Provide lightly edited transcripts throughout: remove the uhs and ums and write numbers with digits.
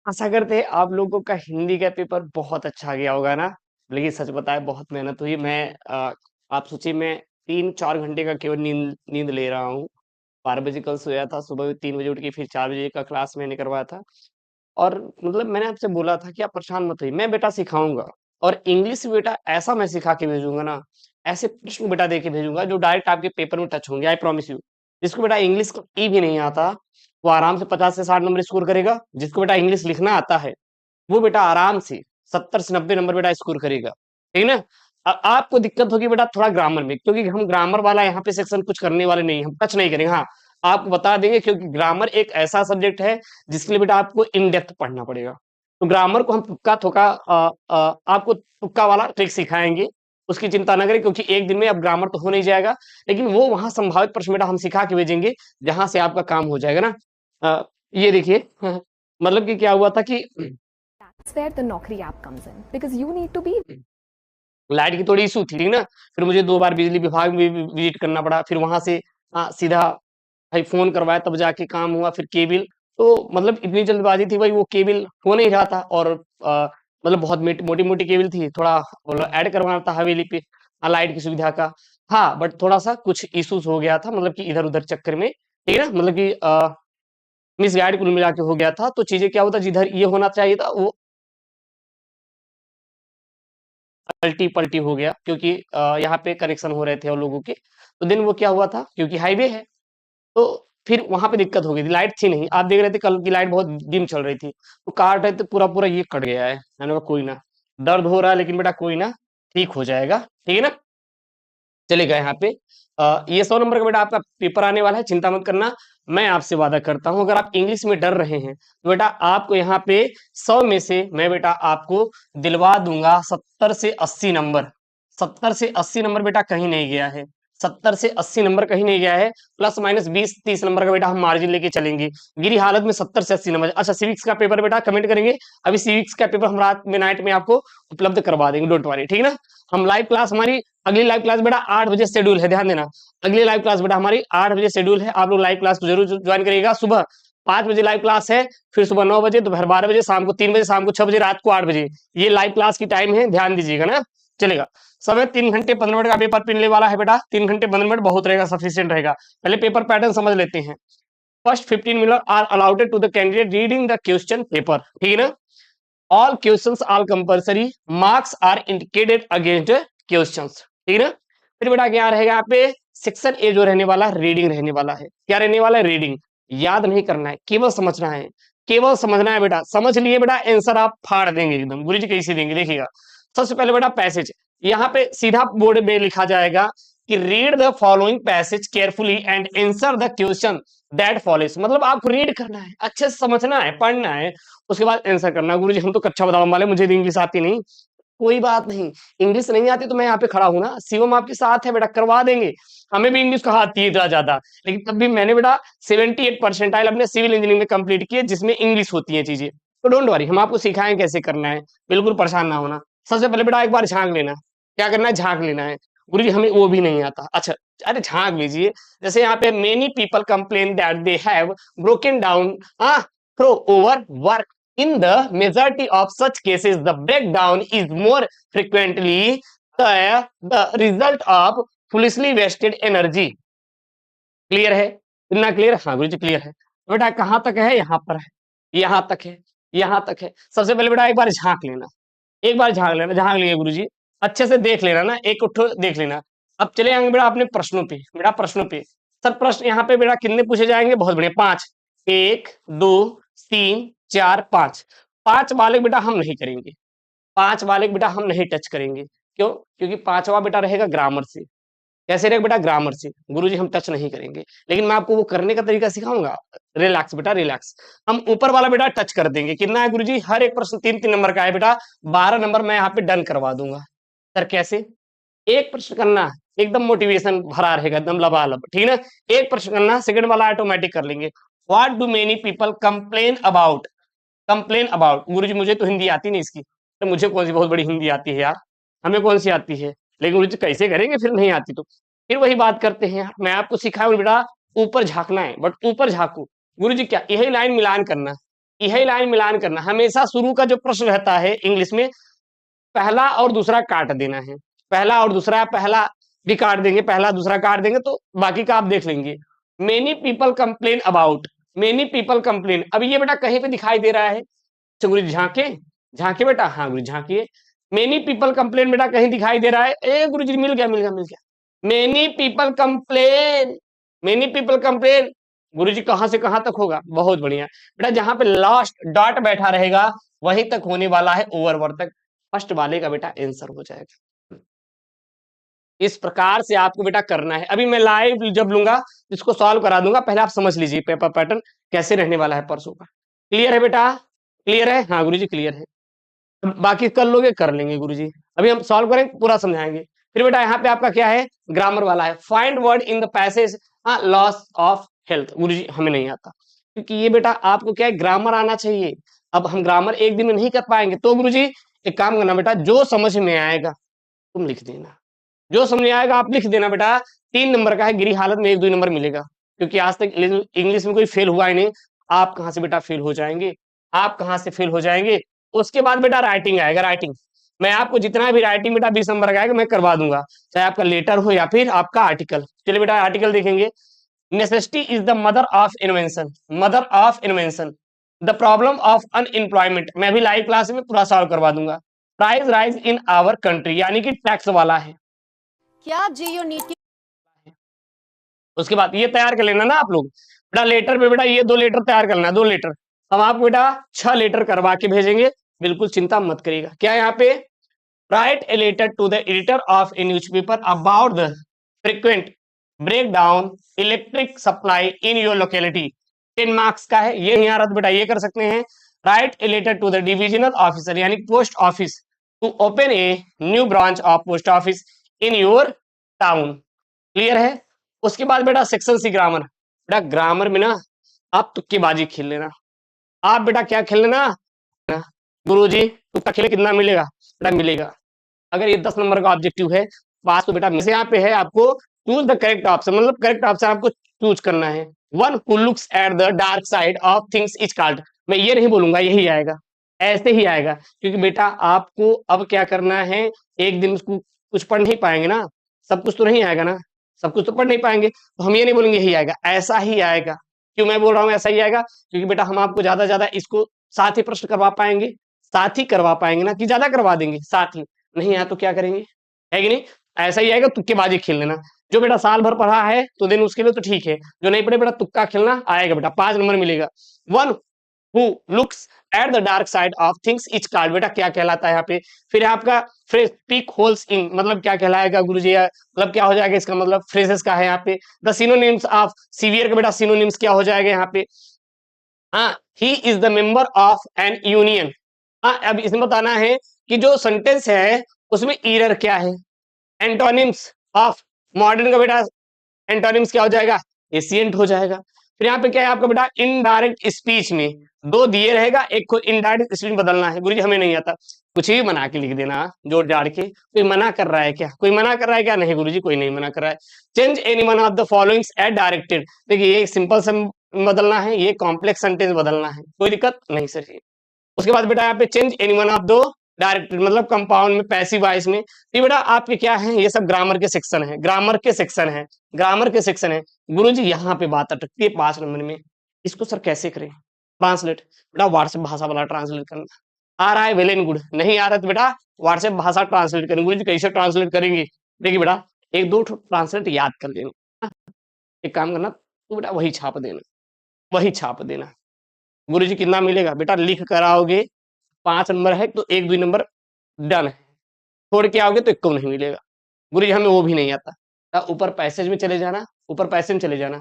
आशा करते हैं आप लोगों का हिंदी का पेपर बहुत अच्छा गया होगा ना। लेकिन सच बताए बहुत मेहनत हुई। आप सोचिए मैं 3-4 घंटे का केवल नींद नींद ले रहा हूँ। 12 बजे कल सोया था, सुबह 3 बजे उठ के फिर 4 बजे का क्लास मैंने करवाया था। और मतलब मैंने आपसे बोला था कि आप परेशान मत होइए, मैं बेटा सिखाऊंगा। और इंग्लिश बेटा ऐसा मैं सिखा के भेजूंगा ना, ऐसे प्रश्न बेटा दे के भेजूंगा जो डायरेक्ट आपके पेपर में टच होंगे, आई प्रॉमिस यू। जिसको बेटा इंग्लिश का ई भी नहीं आता, वो आराम से 50 से 60 नंबर स्कोर करेगा। जिसको बेटा इंग्लिश लिखना आता है, वो बेटा आराम से 70 से 90 नंबर बेटा स्कोर करेगा। ठीक है ना। आपको दिक्कत होगी बेटा थोड़ा ग्रामर में, क्योंकि हम ग्रामर वाला यहाँ पे सेक्शन कुछ करने वाले नहीं, हम टच नहीं करेंगे। हाँ, आपको बता देंगे, क्योंकि ग्रामर एक ऐसा सब्जेक्ट है जिसके लिए बेटा आपको इन डेप्थ पढ़ना पड़ेगा। तो ग्रामर को हम तुक्का थोका आपको तुक्का वाला ट्रिक सिखाएंगे। उसकी चिंता ना करें, क्योंकि एक दिन में अब ग्रामर तो हो नहीं जाएगा। लेकिन वो वहां संभावित प्रश्न बेटा हम सिखा के भेजेंगे, जहां से आपका काम हो जाएगा ना। ये देखिए मतलब कि क्या हुआ था कि That's where the Naukri app comes in because you need to be light की थोड़ी इशू थी, ठीक ना। फिर मुझे 2 बार बिजली विभाग में भी विजिट करना पड़ा। फिर वहां से सीधा भाई फोन करवाया, तब जाके काम हुआ। फिर केबिल, तो मतलब इतनी जल्दबाजी थी भाई, वो केबिल हो नहीं रहा था। और मतलब बहुत मोटी मोटी केबिल थी, थोड़ा मतलब ऐड करवाना था हवेली पे लाइट की सुविधा का। हाँ, बट थोड़ा सा कुछ इश्यूज हो गया था, मतलब कि इधर उधर चक्कर में, ठीक है ना। मतलब कि मिस गाइड कुल मिला के हो गया था। तो चीजें क्या होता, जिधर ये होना चाहिए था वो पलटी पलटी हो गया, क्योंकि यहाँ पे कनेक्शन हो रहे थे और लोगों के। तो दिन वो क्या हुआ था, क्योंकि हाईवे है, तो फिर वहां पे दिक्कत हो गई थी। लाइट थी नहीं, आप देख रहे थे कल की लाइट बहुत डिम चल रही थी। तो काट रहे थे, पूरा पूरा ये कट गया है। मैंने कहा कोई ना, दर्द हो रहा है लेकिन बेटा कोई ना, ठीक हो जाएगा, ठीक है ना। चलेगा यहाँ पे। ये 100 नंबर का बेटा आपका पेपर आने वाला है, चिंता मत करना। मैं आपसे वादा करता हूं, अगर आप इंग्लिश में डर रहे हैं तो बेटा आपको यहाँ पे 100 में से मैं बेटा आपको दिलवा दूंगा 70 से 80 नंबर। 70 से 80 नंबर बेटा कहीं नहीं गया है। 70 से 80 नंबर कहीं नहीं गया है। प्लस माइनस 20-30 नंबर का बेटा हम मार्जिन लेके चलेंगे। गिरी हालत में 70 से 80 नंबर। अच्छा, सिविक्स का पेपर बेटा कमेंट करेंगे। अभी सिविक्स का पेपर हम रात में नाइट में आपको उपलब्ध करवा देंगे, डोंट वरी, ठीक है ना। हम लाइव क्लास हमारी अगली लाइव क्लास बेटा 8 बजे शेड्यूल है, ध्यान देना। अगली लाइव क्लास बेटा हमारी 8 बजे शेड्यूल है। आप लोग लाइव क्लास को जरूर ज्वाइन करिएगा। सुबह 5 बजे लाइव क्लास है, फिर सुबह 9 बजे, दोपहर 12 बजे, शाम को 3 बजे, शाम को 6 बजे, रात को 8 बजे। ये लाइव क्लास की टाइम है, ध्यान दीजिएगा ना। चलेगा। समय 3 घंटे 15 मिनट का पेपर पिनने वाला है बेटा। 3 घंटे 15 मिनट बहुत रहेगा, सफिशियंट रहेगा। पहले पेपर पैटर्न समझ लेते हैं। First 15 minutes are allowed to the candidate reading the question paper, ठीक है ना। All questions are compulsory, marks are indicated against questions, ठीक है ना। फिर बेटा क्या रहेगा यहाँ पे, सेक्शन ए जो रहने वाला है रीडिंग रहने वाला है। क्या रहने वाला है, रीडिंग। याद नहीं करना है, केवल समझना है। केवल समझना है बेटा, समझ लिए बेटा आंसर आप फाड़ देंगे एकदम। गुरु जी कैसे देंगे देखिएगा। सबसे पहले बेटा पैसेज, यहाँ पे सीधा बोर्ड में लिखा जाएगा कि read the following passage carefully and answer the question that follows. मतलब आपको रीड करना है, अच्छे से समझना है, पढ़ना है, उसके बाद आंसर करना। गुरुजी हम तो कच्चा बादाम वाले, मुझे तो इंग्लिश आती नहीं। कोई बात नहीं, इंग्लिश नहीं आती तो मैं यहाँ पे खड़ा हूं ना, शिवम आपके साथ है बेटा, करवा देंगे। हमें भी इंग्लिश कहाँ आती है इतना ज्यादा, लेकिन तब भी मैंने बेटा 78 परसेंटाइल अपने सिविल इंजीनियरिंग में कंप्लीट किए, जिसमें इंग्लिश होती है चीजें। तो डोंट वरी, हम आपको सिखाएं कैसे करना है, बिल्कुल परेशान ना होना। सबसे पहले बेटा एक बार झांक लेना। क्या करना है, झांक लेना है। गुरुजी हमें वो भी नहीं आता। अच्छा, अरे झांक लीजिए। जैसे यहाँ पे many people complain that they have broken down through over work. In the majority of such cases, the breakdown is more frequently the result of foolishly wasted energy. Clear है, इतना क्लियर? हाँ गुरु जी क्लियर है। बेटा कहाँ तक है, यहाँ पर है, यहाँ तक है, यहाँ तक है। सबसे पहले बेटा एक बार झांक लेना, एक बार झांक लेना, झांक लिए गुरु जी, अच्छे से देख लेना ना, एक उठो देख लेना। अब चले आएंगे बेटा अपने प्रश्नों पे। बेटा प्रश्नों पे सर, प्रश्न यहाँ पे बेटा कितने पूछे जाएंगे, बहुत बढ़िया, 5। 1 2 3 4 5। 5 वाले बेटा हम नहीं करेंगे, 5 वाले बेटा हम नहीं टच करेंगे। क्यों? क्योंकि 5वां बेटा रहेगा ग्रामर से। कैसे रहेगा बेटा, ग्रामर से। गुरुजी हम टच नहीं करेंगे, लेकिन मैं आपको वो करने का तरीका सिखाऊंगा। रिलैक्स बेटा रिलैक्स। हम ऊपर वाला बेटा टच कर देंगे। कितना है गुरुजी, हर एक प्रश्न 3-3 नंबर का है बेटा। 12 नंबर मैं यहाँ पे डन करवा दूंगा। सर कैसे? एक प्रश्न करना, एकदम मोटिवेशन भरा रहेगा, एकदम लबालब, ठीक है ना। एक प्रश्न करना, सेकंड वाला ऑटोमेटिक कर लेंगे। What do many people complain about. Complain about, गुरुजी मुझे तो हिंदी आती नहीं इसकी। तो मुझे कौन सी बहुत बड़ी हिंदी आती है यार, हमें कौन सी आती है। लेकिन गुरुजी कैसे करेंगे फिर, नहीं आती तो। फिर वही बात करते हैं यार, मैं आपको सिखाया हूं बेटा ऊपर झांकना है, बट ऊपर झांकू। गुरुजी क्या, यही लाइन मिलान करना, यही लाइन मिलान करना। हमेशा शुरू का जो प्रश्न रहता है इंग्लिश में, पहला और दूसरा काट देना है, पहला और दूसरा, पहला भी काट देंगे, पहला दूसरा काट देंगे, तो बाकी का आप देख लेंगे। Many people complain about, many people complain, अब ये बेटा कहीं पे दिखाई दे रहा है, अच्छा गुरु जी झांके, झांके बेटा, हाँ गुरु जी झांकिए। मेनी पीपल कंप्लेन बेटा कहीं दिखाई दे रहा है, ए गुरु जी मिल गया मिल गया मिल गया। Many people complain, many people complain, गुरु जी कहां से कहां तक होगा, बहुत बढ़िया बेटा, जहां पे लास्ट डॉट बैठा रहेगा वहीं तक होने वाला है, ओवरवर्ड तक, फर्स्ट वाले का बेटा आंसर हो जाएगा। इस प्रकार से आपको बेटा करना है। अभी मैं लाइव जब लूंगा इसको सॉल्व करा दूंगा, पहले आप समझ लीजिए पेपर पैटर्न कैसे रहने वाला है परसों का। क्लियर है बेटा, क्लियर है, हाँ गुरुजी क्लियर है, बाकी कर लोगे कर लेंगे गुरुजी, अभी हम सॉल्व करेंगे पूरा समझाएंगे। फिर बेटा यहाँ पे आपका क्या है, ग्रामर वाला है, find word in the passage, loss of health, गुरुजी हमें नहीं आता, क्योंकि ये बेटा आपको क्या है, ग्रामर आना चाहिए। अब हम ग्रामर एक दिन में नहीं कर पाएंगे, तो गुरुजी एक काम करना बेटा, जो समझ में आएगा तुम लिख देना, जो समझ में आएगा आप लिख देना बेटा। 3 नंबर का है, गिरी हालत में 1-2 नंबर मिलेगा, क्योंकि आज तक इंग्लिश में कोई फेल हुआ ही नहीं। आप कहां से बेटा फेल हो जाएंगे, आप कहां से फेल हो जाएंगे। उसके बाद बेटा राइटिंग आएगा, राइटिंग मैं आपको जितना भी राइटिंग बेटा 20 नंबर का आएगा मैं करवा दूंगा, चाहे आपका लेटर हो या फिर आपका आर्टिकल। चलिए बेटा आर्टिकल देखेंगे। Necessity is the mother of invention, mother of invention, the problem of unemployment, मैं भी लाइव क्लास में पूरा सॉल्व करवा दूंगा। Price rise in our country, यानी कि टैक्स वाला है क्या जीओ नीति। उसके बाद ये तैयार कर लेना ना आप लोग बेटा, लेटर पे बेटा ये 2 लेटर तैयार करना, 2 लेटर हम आपको बेटा 6 लेटर करवा के भेजेंगे, बिल्कुल चिंता मत करिएगा। क्या है यहाँ पे, write a letter to the editor of a newspaper about the frequent break down electric supply in your locality, 10 marks का है, ये नहीं आ रहा तो बेटा ये कर सकते हैं। Write a letter to the divisional officer, यानी post office, to open a new branch of post office in your town. Clear है। उसके बाद बेटा सेक्शन सी ग्रामर, बेटा ग्रामर में ना आप तुक्केबाजी खेल लेना, आप बेटा क्या खेल लेना, गुरुजी तुक्का खेले कितना मिलेगा बेटा, मिलेगा। अगर ये 10 नंबर का ऑब्जेक्टिव है पास, तो बेटा यहाँ पे है आपको चूज द करेक्ट ऑप्शन, मतलब करेक्ट ऑप्शन आपको चूज करना है। One who looks at the dark side of things is called, मैं ये नहीं बोलूंगा, यही आएगा, ऐसे ही आएगा, क्योंकि बेटा आपको अब क्या करना है, एक दिन उसको कुछ पढ़ नहीं पाएंगे ना, सब कुछ तो नहीं आएगा ना, सब कुछ तो पढ़ नहीं पाएंगे, तो हम ये नहीं बोलेंगे यही आएगा, ऐसा ही आएगा। क्यों मैं बोल रहा हूँ ऐसा ही आएगा, क्योंकि बेटा हम आपको ज्यादा ज्यादा इसको साथ ही प्रश्न करवा पाएंगे, साथ ही करवा पाएंगे ना कि ज्यादा करवा देंगे, साथ ही नहीं आया तो क्या करेंगे, है कि नहीं, ऐसा ही आएगा। तुक्केबाजी खेल लेना, जो बेटा साल भर पढ़ा है तो दिन उसके लिए तो ठीक है, जो नहीं पढ़े बेटा तुक्का खेलना आएगा बेटा, 5 नंबर मिलेगा। One who looks at the dark side of things is called, बेटा क्या कहलाता है यहाँ पे। फिर आपका फ्रेज पिक होल्स इन, मतलब क्या कहलाएगा गुरुजी, मतलब क्या हो जाएगा इसका मतलब, फ्रेजेस का है यहाँ पे। द सिनोनिम्स ऑफ सीवियर का बेटा सिनोनिम्स क्या हो जाएगा यहाँ पे, हाँ he is the member of an union. हाँ अब इसमें बताना है कि जो सेंटेंस है उसमें ईरर क्या है। एंटोनिम्स ऑफ मॉडर्न का बेटा एंटोनिम्स क्या हो जाएगा, एशिएंट हो जाएगा। फिर यहाँ पे क्या है आपका बेटा, इनडायरेक्ट स्पीच में 2 दिए रहेगा, एक को इनडायरेक्ट स्पीच बदलना है। गुरुजी हमें नहीं आता, कुछ भी बना के लिख देना जोड़ जाड़ के। कोई मना कर रहा है क्या, कोई मना कर रहा है क्या, नहीं गुरुजी कोई नहीं मना कर रहा है। Change any one of the followings at directed, देखिए ये सिंपल से बदलना है, ये कॉम्प्लेक्स सेंटेंस बदलना है, कोई दिक्कत नहीं सर। उसके बाद बेटा यहाँ पे चेंज एनी वन ऑफ दो डायरेक्टेड, मतलब कंपाउंड में, पैसिव वॉइस में। तो बेटा आपके क्या है, ये सब ग्रामर के सेक्शन है, ग्रामर के सेक्शन है, ग्रामर के सेक्शन है। गुरुजी यहाँ पे बात अटकती है 5 नंबर में, इसको सर कैसे करें, ट्रांसलेट, बेटा व्हाट्सएप भाषा वाला ट्रांसलेट करना। आ रहा है वेल एंड गुड, नहीं आ रहा तो बेटा व्हाट्सएप भाषा ट्रांसलेट करेंगे। गुरुजी कैसे ट्रांसलेट करेंगे, देखिए बेटा 1-2 ट्रांसलेट याद कर लेना, एक काम करना तो बेटा वही छाप देना, वही छाप देना। गुरुजी कितना मिलेगा बेटा, लिख कर आओगे 5 नंबर है तो 1-2 नंबर डन है, छोड़ के आओगे तो 1 को नहीं मिलेगा। गुरुजी हमें वो भी नहीं आता। ऊपर पैसेज में चले जाना, ऊपर पैसेज में चले जाना।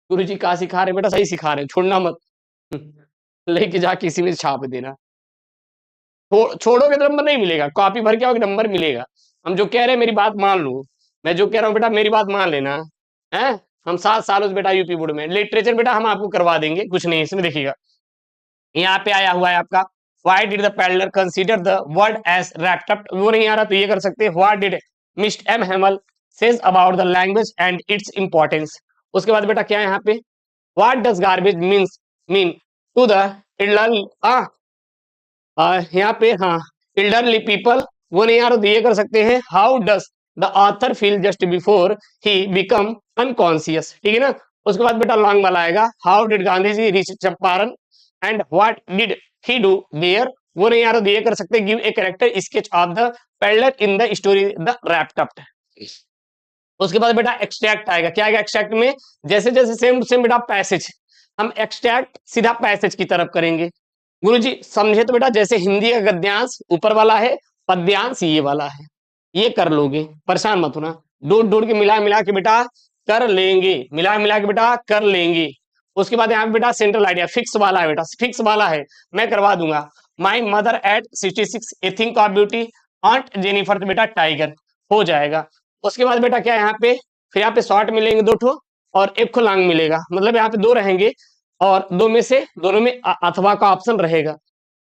गुरुजी क्या सिखा रहे बेटा, सही सिखा रहे, छोड़ना मत, लेके जा किसी में छाप देना। छोड़ोगे तो नंबर नहीं मिलेगा, कॉपी भर के आओगे नंबर मिलेगा। हम जो कह रहे हैं मेरी बात मान लो, मैं जो कह रहा हूँ बेटा मेरी बात मान लेना है। हम 7 सालों से बेटा यूपी बोर्ड में, लिटरेचर बेटा हम आपको करवा देंगे, कुछ नहीं इसमें देखिएगा। यहाँ पे आया हुआ है आपका, why did the peddler consider the word as rapt, वो नहीं आ रहा तो ये कर सकते हैं, what did mister M Hamel says about the language and its importance. उसके बाद बेटा क्या है यहाँ पे, what does garbage mean, to the elderly यहाँ पे हाँ elderly people, वो नहीं यार ये कर सकते हैं, how does the author feel just before he become unconscious, ठीक है ना। उसके बाद बेटा लॉन्ग वाला आएगा, how did Gandhi ji reach Champaran and what did he do there, वो नहीं यार ये कर सकते, give a character sketch of the peddler in the story the rapt. उसके बाद बेटा एक्सट्रैक्ट आएगा, क्या आएगा एक्सट्रैक्ट में, जैसे जैसे सेम सेम बेटा पैसेज, हम एक्सट्रैक्ट सीधा पैसेज की तरफ करेंगे। गुरुजी समझे तो बेटा जैसे हिंदी का गद्यांश ऊपर वाला है, पद्यांश ये वाला है, ये कर लोगे, परेशान मत होना, जोड़ के मिला मिला के बेटा कर लेंगे, मिला मिला के बेटा कर लेंगे। उसके बाद यहाँ पे बेटा सेंट्रल आइडिया फिक्स वाला है, बेटा फिक्स वाला है, मैं करवा दूंगा। My mother eight 66 A think of beauty, ऑन्ट Jennifer, बेटा टाइगर हो जाएगा। उसके बाद बेटा क्या यहाँ पे, फिर यहाँ पे शॉर्ट मिलेंगे 2 ठो और 1 खो लॉन्ग मिलेगा, मतलब यहाँ पे 2 रहेंगे और 2 में से दोनों में अथवा का ऑप्शन रहेगा।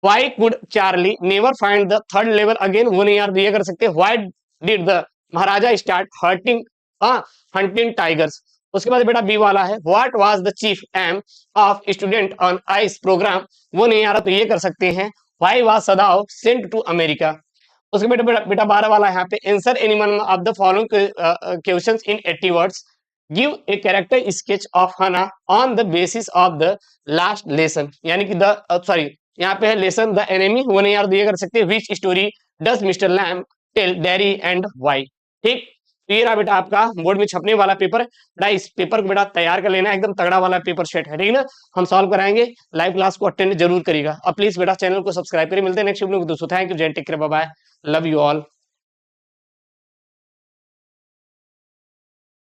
Why could Charlie never find the third level again, वो नहीं यार ये कर सकते। Why did the Maharaja start hunting tigers। उसके बाद बेटा बी वाला है, What was the chief aim of student on ice program, वो नहीं यार तो ये कर सकते हैं। Why was Sadao sent to America। उसके बेटा 12 वाला है यहाँ पे, answer any one of the following questions in 80 words, give a character sketch of Hannah on the basis of the last lesson, यानी कि द यहाँ पे है लेसन द एनिमी, वो नहीं यार ये कर सकते। Which story does mister Lamb tell Derry and why, ठीक। तो ये रहा बेटा आपका बोर्ड में छपने वाला पेपर, बेटा इस पेपर को बेटा तैयार कर लेना, एकदम तगड़ा वाला पेपर सेट है, ठीक है ना। हम सॉल्व कराएंगे, लाइव क्लास को अटेंड जरूर करिएगा और प्लीज बेटा चैनल को सब्सक्राइब करिए। मिलते हैं नेक्स्ट वीडियो में दोस्तों, थैंक यू, जय take care, bye bye, love you all.